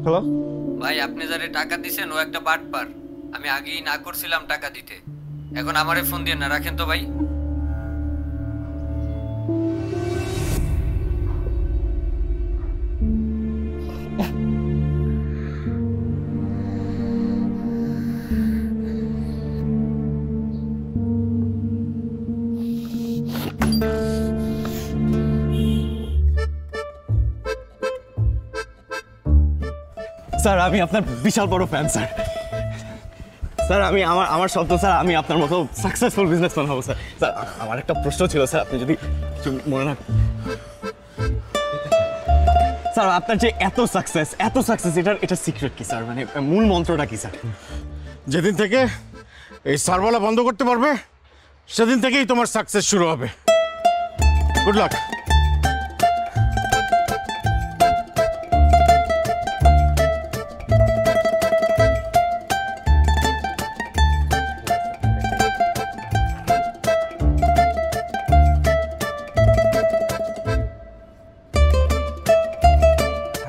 Hello ভাই, আপনি যারে টাকা দিছেন ও একটা বাটপার। আমি আগেই না করছিলাম টাকা দিতে। এখন আমারে ফোন দিয়ে না, রাখেন তো ভাই। স্যার, আমি আপনার বিশাল বড় ফ্যান স্যার। স্যার, আমি আমার স্বপ্ন স্যার, আমি আপনার মতো সাকসেসফুল বিজনেসম্যান হবো স্যার। স্যার, আমার একটা প্রশ্ন ছিল স্যার, আপনি যদি মনে না। স্যার, আপনার যে এত সাকসেস এটা সিক্রেট কি স্যার? মানে মূল মন্ত্রটা কি স্যার? যেদিন থেকে এই সার্ভারটা বন্ধ করতে পারবে সেদিন থেকেই তোমার সাকসেস শুরু হবে। Good luck.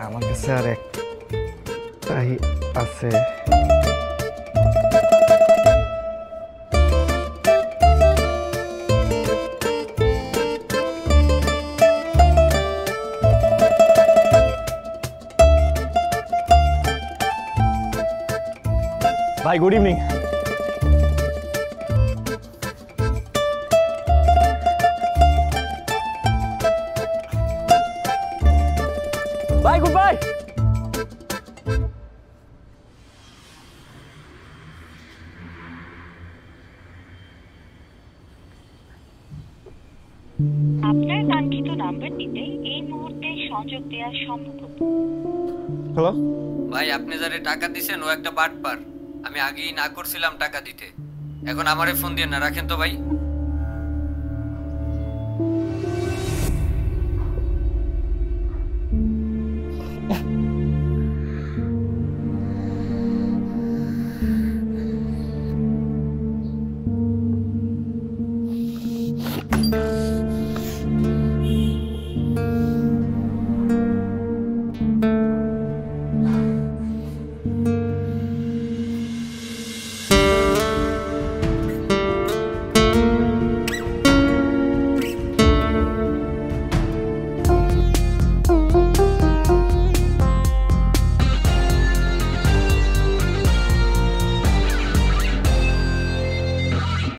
আমার কাছে আর একটাই আছে। ভাই, গুড ইভিনিং। ভাই, গুড বাই। আপনার কাঙ্ক্ষিত নাম্বারটিতে এই মুহূর্তে সংযোগ দেওয়া সম্ভব নয়। হ্যালো ভাই, আপনি যারে টাকা দিছেন ও একটা বাটপার। আমি আগেই না করছিলাম টাকা দিতে। এখন আমারে ফোন দিয়ে না, রাখেন তো ভাই।